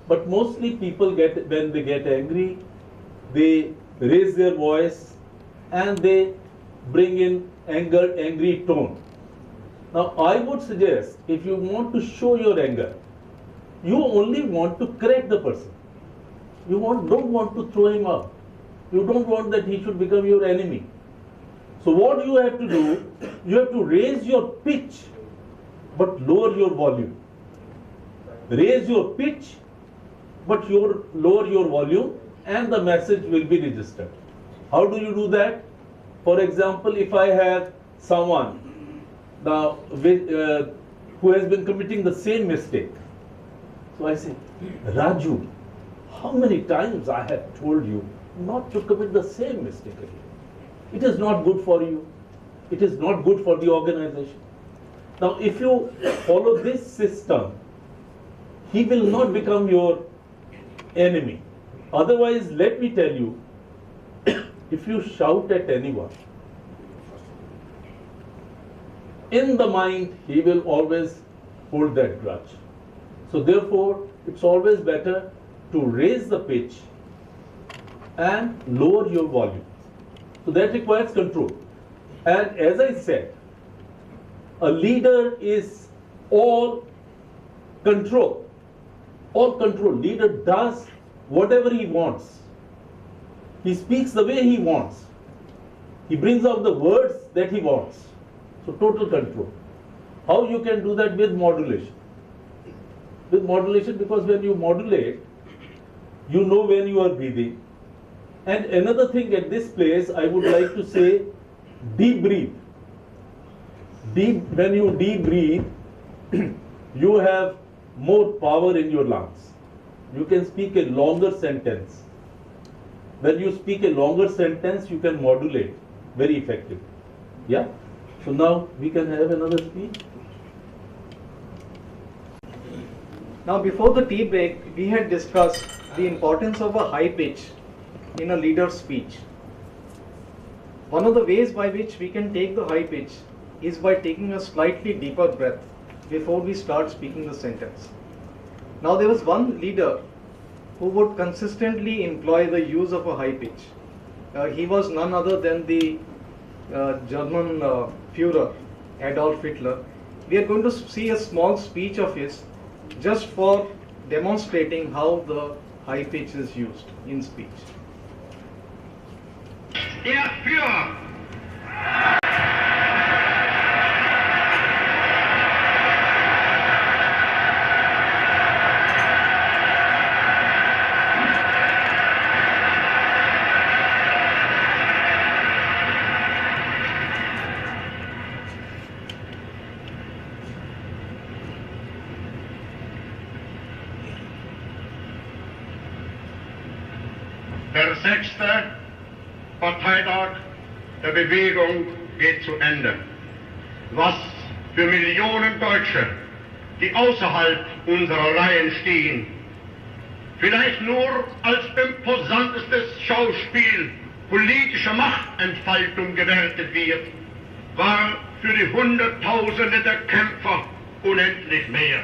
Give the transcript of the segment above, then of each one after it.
But mostly people when they get angry, they raise their voice and they bring in angry tone. Now I would suggest, if you want to show your anger, you only want to correct the person. You don't want to throw him out. You don't want that he should become your enemy. So what you have to do, you have to raise your pitch but lower your volume. Raise your pitch but lower your volume, and the message will be registered. How do you do that? For example, if I have someone who has been committing the same mistake, so I say, Raju, how many times I have told you not to commit the same mistake again? It is not good for you. It is not good for the organization. Now, if you follow this system, he will not become your enemy. Otherwise, let me tell you, if you shout at anyone, in the mind, he will always hold that grudge. So therefore, it's always better to raise the pitch and lower your volume. So that requires control. And as I said, a leader is all control. All control. Leader does whatever he wants. He speaks the way he wants. He brings out the words that he wants. So total control. How you can do that? With modulation. With modulation, because when you modulate, you know when you are breathing. And another thing at this place, I would like to say, deep breathe. When you deep breathe, you have more power in your lungs. You can speak a longer sentence. When you speak a longer sentence, you can modulate very effectively. Yeah? So now we can have another speech. Now, before the tea break, we had discussed the importance of a high pitch in a leader's speech. One of the ways by which we can take the high pitch is by taking a slightly deeper breath before we start speaking the sentence. Now, there was one leader who would consistently employ the use of a high pitch. He was none other than the German Führer, Adolf Hitler. We are going to see a small speech of his just for demonstrating how the high pitch is used in speech. Der Führer. Der 6. Parteitag der Bewegung geht zu Ende. Was für Millionen Deutsche, die außerhalb unserer Reihen stehen, vielleicht nur als imposantestes Schauspiel politischer Machtentfaltung gewertet wird, war für die Hunderttausende der Kämpfer unendlich mehr.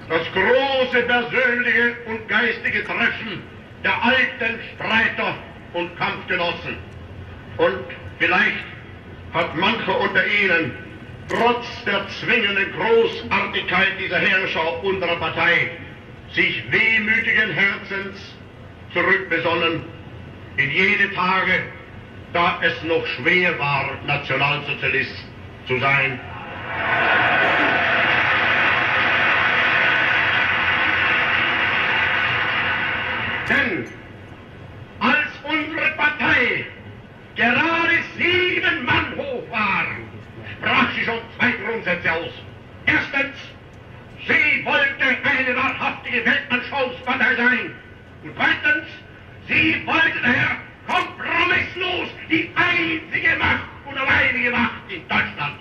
Das große persönliche und geistige Treffen der alten Streiter und Kampfgenossen. Und vielleicht hat mancher unter ihnen trotz der zwingenden Großartigkeit dieser Herrscher unserer Partei sich wehmütigen Herzens zurückbesonnen in jene Tage, da es noch schwer war, Nationalsozialist zu sein. Denn als unsere Partei gerade 7 Mann hoch war, sprach sie schon 2 Grundsätze aus. Erstens, sie wollte eine wahrhaftige Weltanschauungspartei sein. Und zweitens, sie wollte daher kompromisslos die einzige Macht und alleinige Macht in Deutschland.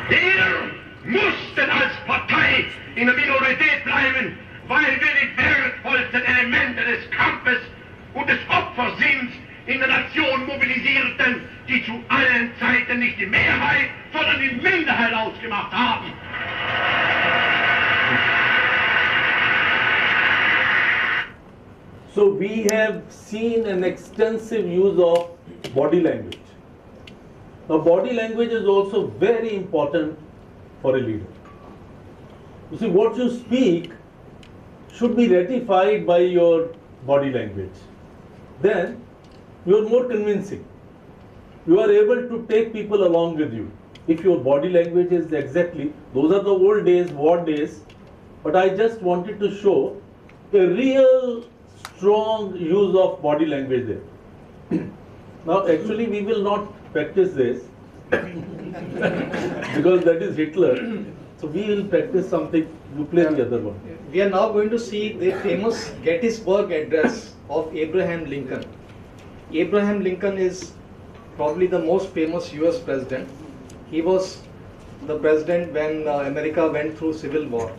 Wir mussten als Partei in der Minorität bleiben, weil wir die wertvollsten Elemente des Kampfes und des Opfersinns in der Nation mobilisierten, die zu allen Zeiten nicht die Mehrheit, sondern die Minderheit ausgemacht haben. So we have seen an extensive use of body language. Now body language is also very important for a leader. You see, what you speak should be ratified by your body language. Then you are more convincing. You are able to take people along with you. If your body language is exactly, those are the old days, war days, but I just wanted to show a real strong use of body language there. Now actually we will not practice this because that is Hitler. So we will practice something, you play the other one. We are now going to see the famous Gettysburg Address of Abraham Lincoln. Abraham Lincoln is probably the most famous US president. He was the president when America went through civil war.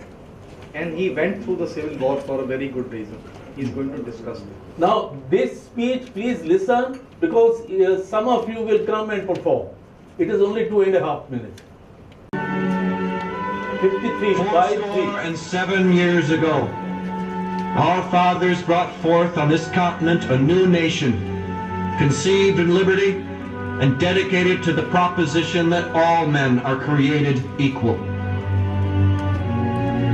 And he went through the civil war for a very good reason. He's going to discuss it. Now this speech, please listen, because some of you will come and perform. It is only 2.5 minutes. 53, 53. 407 years ago, our fathers brought forth on this continent a new nation, conceived in liberty and dedicated to the proposition that all men are created equal.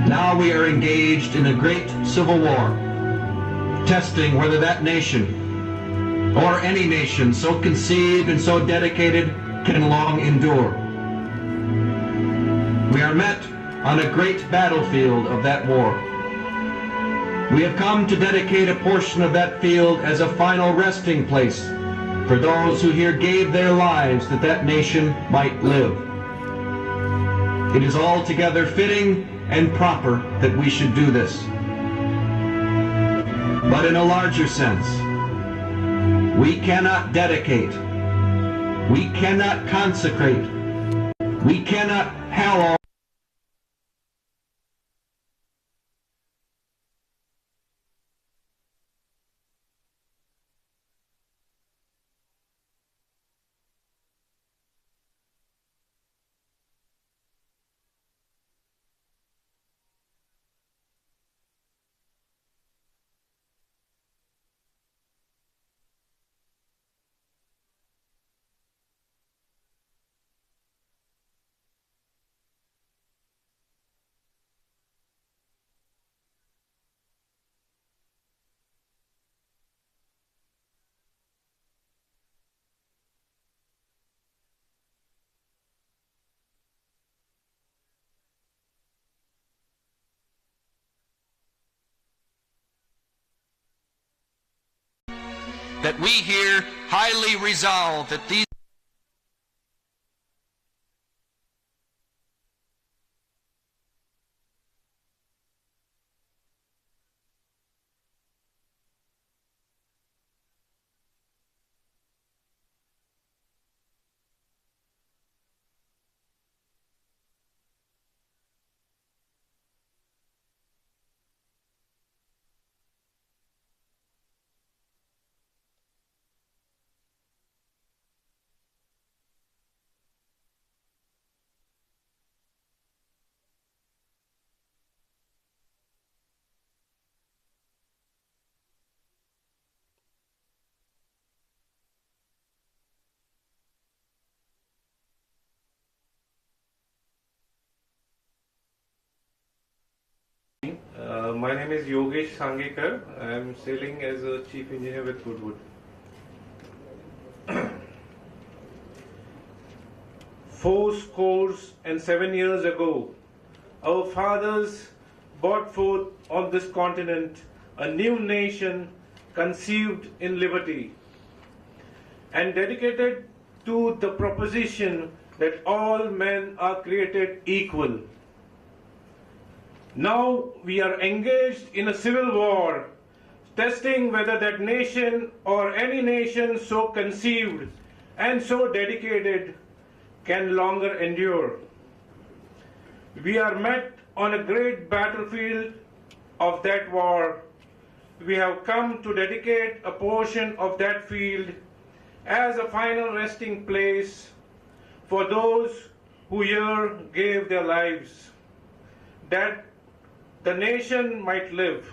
Now we are engaged in a great civil war, testing whether that nation, or any nation so conceived and so dedicated, can long endure. We are met on a great battlefield of that war. We have come to dedicate a portion of that field as a final resting place for those who here gave their lives that that nation might live. It is altogether fitting and proper that we should do this. But in a larger sense, we cannot dedicate, we cannot consecrate, we cannot hallow that we here highly resolve that these My name is Yogesh Sangekar. I am sailing as a chief engineer with Goodwood. 407 years ago, our fathers brought forth on this continent a new nation conceived in liberty and dedicated to the proposition that all men are created equal. Now we are engaged in a civil war, testing whether that nation or any nation so conceived and so dedicated can longer endure. We are met on a great battlefield of that war, we have come to dedicate a portion of that field as a final resting place for those who here gave their lives, that the nation might live.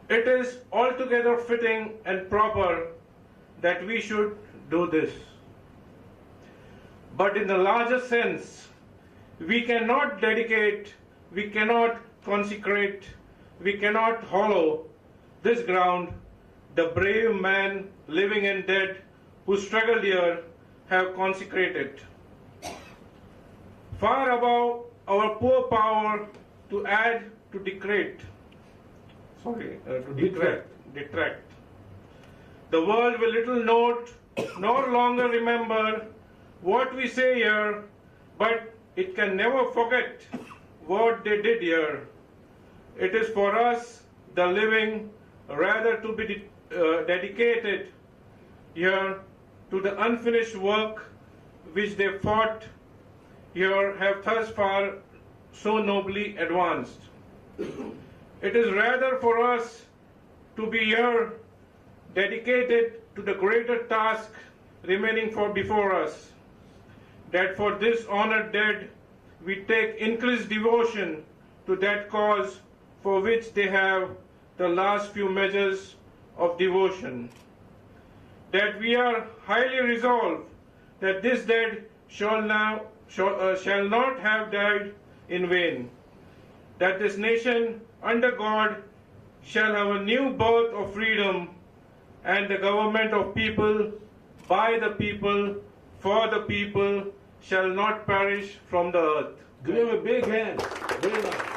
It is altogether fitting and proper that we should do this. But in the larger sense, we cannot dedicate, we cannot consecrate, we cannot hallow this ground. The brave men, living and dead, who struggled here have consecrated. Far above our poor power to add, to detract. The world will little note, nor longer remember what we say here, but it can never forget what they did here. It is for us, the living, rather to be dedicated here to the unfinished work which they fought here, have thus far so nobly advanced. It is rather for us to be here dedicated to the greater task remaining before us, that for this honored dead we take increased devotion to that cause for which they have the last few measures of devotion, that we are highly resolved that this dead shall not have died in vain, that this nation under God shall have a new birth of freedom and the government of people, by the people, for the people, shall not perish from the earth. Give him a big hand. Very nice.